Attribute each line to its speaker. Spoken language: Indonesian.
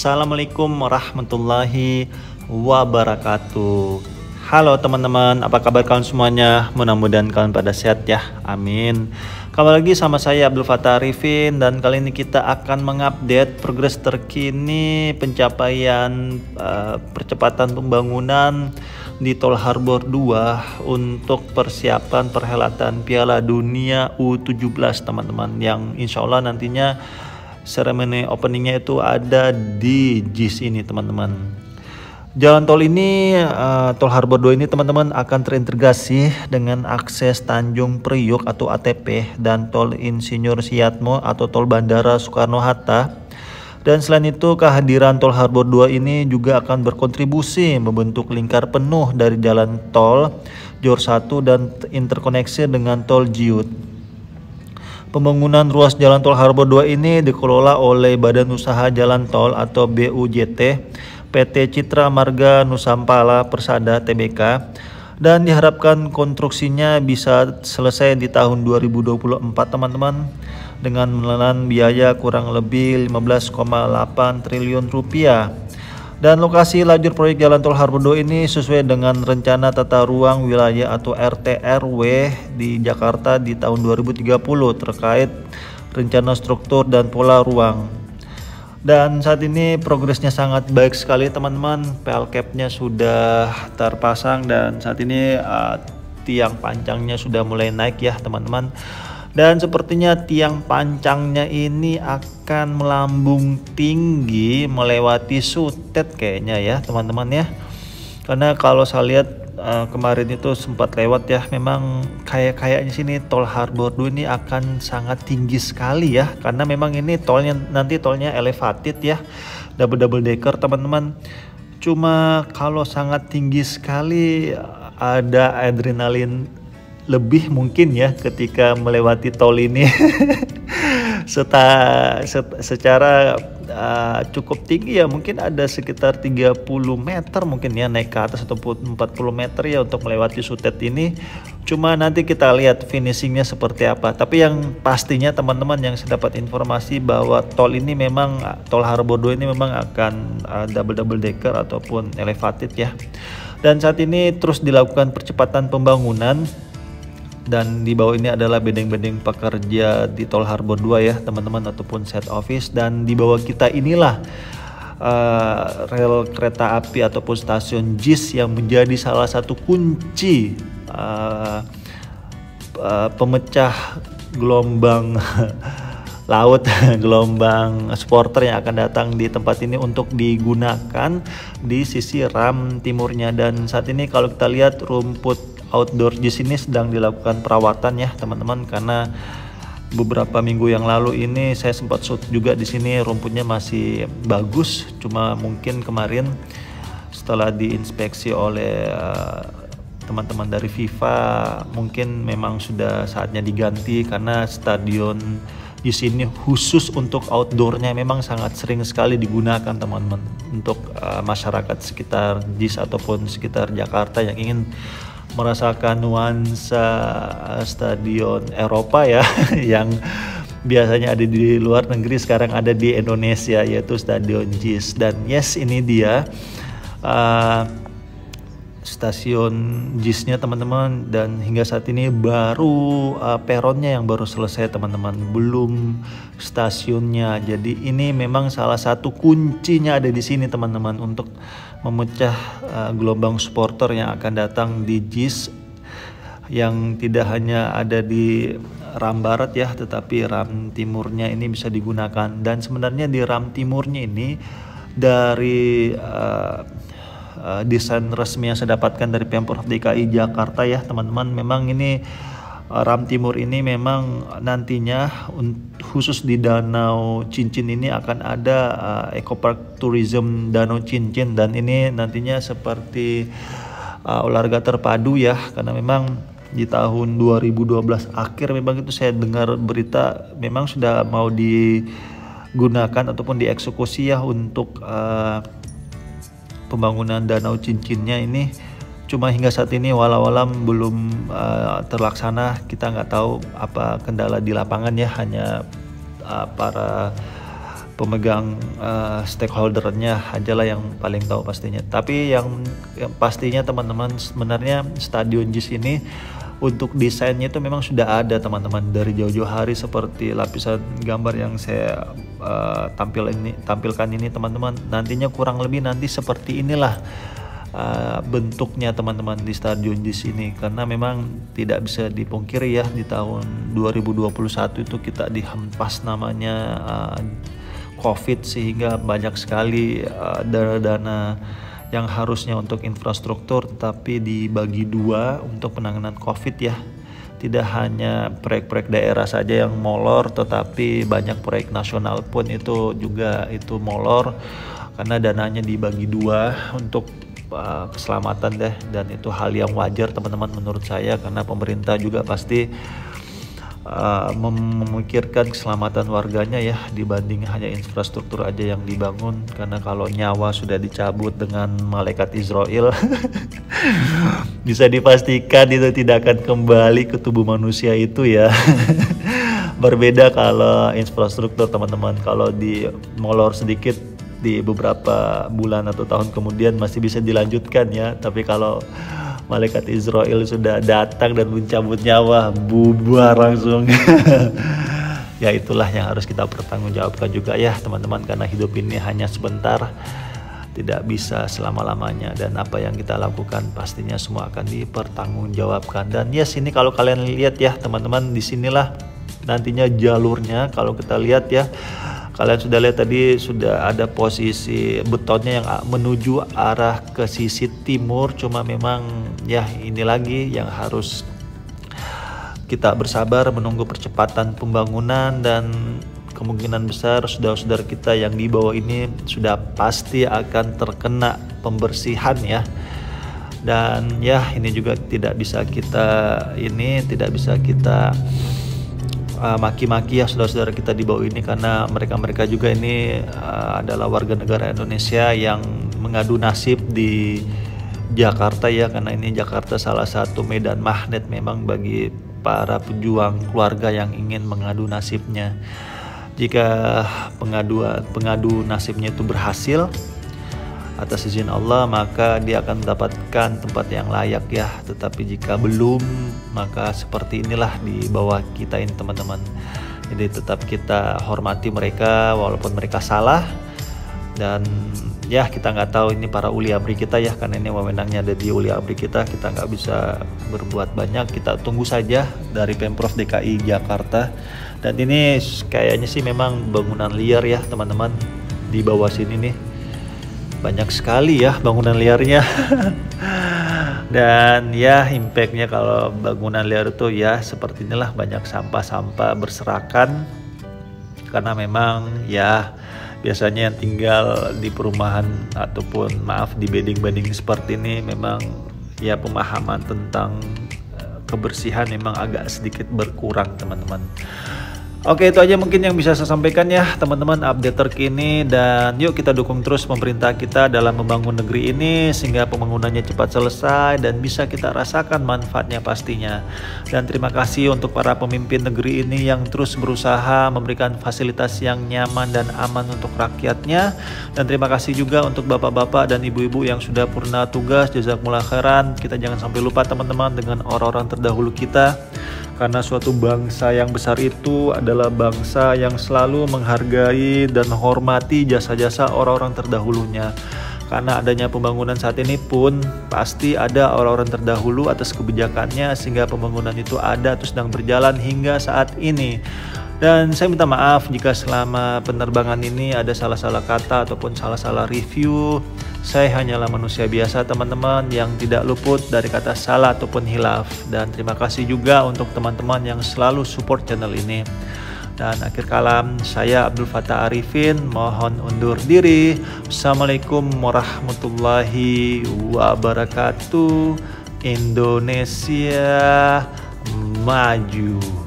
Speaker 1: Assalamualaikum warahmatullahi wabarakatuh. Halo teman-teman, apa kabar kalian semuanya? Mudah-mudahan kalian pada sehat ya, amin. Kembali lagi sama saya Abdul Fattah Arifin, dan kali ini kita akan mengupdate progres terkini pencapaian percepatan pembangunan di Tol Harbor 2 untuk persiapan perhelatan Piala Dunia U17 teman-teman, yang insya Allah nantinya seremoni openingnya itu ada di JIS ini teman-teman. Jalan tol ini, Tol Harbor 2 ini teman-teman akan terintegrasi dengan akses Tanjung Priok atau ATP dan Tol Insinyur Siyatmo atau Tol Bandara Soekarno-Hatta. Dan selain itu, kehadiran Tol Harbor 2 ini juga akan berkontribusi membentuk lingkar penuh dari jalan tol Jor 1 dan interkoneksi dengan Tol Jiut. Pembangunan ruas jalan Tol Harbor 2 ini dikelola oleh Badan Usaha Jalan Tol atau BUJT, PT Citra Marga Nusampala Persada Tbk, dan diharapkan konstruksinya bisa selesai di tahun 2024 teman-teman, dengan menelan biaya kurang lebih 15,8 triliun rupiah. Dan lokasi lajur proyek jalan Tol Harbor 2 ini sesuai dengan rencana tata ruang wilayah atau RT/RW di Jakarta di tahun 2030 terkait rencana struktur dan pola ruang. Dan saat ini progresnya sangat baik sekali teman-teman. PLCAP-nya sudah terpasang dan saat ini tiang pancangnya sudah mulai naik ya teman-teman. Dan sepertinya tiang pancangnya ini akan melambung tinggi melewati Sutet kayaknya ya teman-teman ya. Karena kalau saya lihat kemarin itu sempat lewat ya, memang kayaknya sini Tol Harbor 2 ini akan sangat tinggi sekali ya. Karena memang ini nanti tolnya elevated ya, double decker teman-teman. Cuma kalau sangat tinggi sekali ada adrenalin lebih mungkin ya ketika melewati tol ini. Secara cukup tinggi ya, mungkin ada sekitar 30 meter mungkin ya naik ke atas ataupun 40 meter ya untuk melewati Sutet ini. Cuma nanti kita lihat finishingnya seperti apa. Tapi yang pastinya teman-teman, yang saya dapat informasi bahwa tol Harbor 2 ini memang akan double decker ataupun elevated ya. Dan saat ini terus dilakukan percepatan pembangunan. Dan di bawah ini adalah bedeng-bedeng pekerja di Tol Harbor 2 ya teman-teman, ataupun set office. Dan di bawah kita inilah rel kereta api ataupun stasiun JIS yang menjadi salah satu kunci pemecah gelombang laut, gelombang supporter yang akan datang di tempat ini untuk digunakan di sisi ram timurnya. Dan saat ini kalau kita lihat rumput outdoor di sini sedang dilakukan perawatan ya teman-teman, karena beberapa minggu yang lalu ini saya sempat shoot juga di sini, rumputnya masih bagus. Cuma mungkin kemarin setelah diinspeksi oleh teman-teman dari FIFA, mungkin memang sudah saatnya diganti, karena stadion di sini khusus untuk outdoornya memang sangat sering sekali digunakan teman-teman untuk masyarakat sekitar JIS ataupun sekitar Jakarta yang ingin merasakan nuansa stadion Eropa ya yang biasanya ada di luar negeri, sekarang ada di Indonesia, yaitu Stadion JIS. Dan yes, ini dia stasiun JIS-nya teman-teman, dan hingga saat ini baru peronnya yang baru selesai teman-teman, belum stasiunnya. Jadi ini memang salah satu kuncinya ada di sini teman-teman untuk memecah gelombang supporter yang akan datang di JIS, yang tidak hanya ada di ram barat ya, tetapi ram timurnya ini bisa digunakan. Dan sebenarnya di ram timurnya ini dari desain resmi yang saya dapatkan dari Pemprov DKI Jakarta ya teman-teman, memang ini ram timur ini memang nantinya khusus di Danau Cincin ini akan ada Ecopark Tourism Danau Cincin, dan ini nantinya seperti olahraga terpadu ya, karena memang di tahun 2012 akhir memang itu saya dengar berita memang sudah mau digunakan ataupun dieksekusi ya untuk pembangunan Danau Cincinnya ini. Cuma hingga saat ini walau-alam belum terlaksana. Kita nggak tahu apa kendala di lapangan ya, hanya para pemegang stakeholdernya ajalah yang paling tahu pastinya. Tapi yang pastinya teman-teman, sebenarnya Stadion JIS ini untuk desainnya itu memang sudah ada teman-teman dari jauh-jauh hari, seperti lapisan gambar yang saya tampilkan ini teman-teman. Nantinya kurang lebih nanti seperti inilah bentuknya teman-teman di Stadion JIS ini, karena memang tidak bisa dipungkiri ya, di tahun 2021 itu kita dihempas namanya COVID, sehingga banyak sekali dana-dana yang harusnya untuk infrastruktur tetapi dibagi dua untuk penanganan COVID ya. Tidak hanya proyek-proyek daerah saja yang molor, tetapi banyak proyek nasional pun itu juga molor karena dananya dibagi dua untuk keselamatan deh. Dan itu hal yang wajar teman-teman menurut saya, karena pemerintah juga pasti memikirkan keselamatan warganya ya, dibanding hanya infrastruktur aja yang dibangun. Karena kalau nyawa sudah dicabut dengan malaikat Israel bisa dipastikan itu tidak akan kembali ke tubuh manusia itu ya. Berbeda kalau infrastruktur teman-teman, kalau di molor sedikit di beberapa bulan atau tahun kemudian masih bisa dilanjutkan ya. Tapi kalau malaikat Israel sudah datang dan mencabut nyawa, bubar langsung. Ya itulah yang harus kita pertanggungjawabkan juga ya teman-teman, karena hidup ini hanya sebentar, tidak bisa selama-lamanya, dan apa yang kita lakukan pastinya semua akan dipertanggungjawabkan. Dan yes, ini kalau kalian lihat ya teman-teman, disinilah nantinya jalurnya. Kalau kita lihat ya, kalian sudah lihat tadi sudah ada posisi betonnya yang menuju arah ke sisi timur. Cuma memang ya ini lagi yang harus kita bersabar menunggu percepatan pembangunan, dan kemungkinan besar saudara-saudara kita yang di bawah ini sudah pasti akan terkena pembersihan ya. Dan ya ini juga tidak bisa kita maki-maki ya saudara-saudara kita di bawah ini, karena mereka juga ini adalah warga negara Indonesia yang mengadu nasib di Jakarta ya, karena ini Jakarta salah satu medan magnet memang bagi para pejuang keluarga yang ingin mengadu nasibnya. Jika pengadu nasibnya itu berhasil atas izin Allah, maka dia akan mendapatkan tempat yang layak ya. Tetapi jika belum, maka seperti inilah di bawah kita ini teman-teman. Jadi tetap kita hormati mereka walaupun mereka salah. Dan ya kita nggak tahu ini para uli amri kita ya, karena ini wewenangnya ada di uli amri kita nggak bisa berbuat banyak. Kita tunggu saja dari Pemprov DKI Jakarta. Dan ini kayaknya sih memang bangunan liar ya teman-teman, di bawah sini nih banyak sekali ya bangunan liarnya. Dan ya impactnya kalau bangunan liar itu ya seperti inilah, banyak sampah-sampah berserakan, karena memang ya biasanya yang tinggal di perumahan ataupun di beding-beding seperti ini memang ya pemahaman tentang kebersihan memang agak sedikit berkurang teman-teman. Oke, itu aja mungkin yang bisa saya sampaikan ya teman-teman, update terkini. Dan yuk kita dukung terus pemerintah kita dalam membangun negeri ini sehingga pembangunannya cepat selesai dan bisa kita rasakan manfaatnya pastinya. Dan terima kasih untuk para pemimpin negeri ini yang terus berusaha memberikan fasilitas yang nyaman dan aman untuk rakyatnya. Dan terima kasih juga untuk bapak-bapak dan ibu-ibu yang sudah purna tugas, jazakumullah khairan. Kita jangan sampai lupa teman-teman dengan orang-orang terdahulu kita. Karena suatu bangsa yang besar itu adalah bangsa yang selalu menghargai dan menghormati jasa-jasa orang-orang terdahulunya. Karena adanya pembangunan saat ini pun pasti ada orang-orang terdahulu atas kebijakannya sehingga pembangunan itu ada terus sedang berjalan hingga saat ini. Dan saya minta maaf jika selama penerbangan ini ada salah-salah kata ataupun salah-salah review. Saya hanyalah manusia biasa teman-teman yang tidak luput dari kata salah ataupun hilaf. Dan terima kasih juga untuk teman-teman yang selalu support channel ini. Dan akhir kalam, saya Abdul Fattah Arifin mohon undur diri. Assalamualaikum warahmatullahi wabarakatuh. Indonesia maju.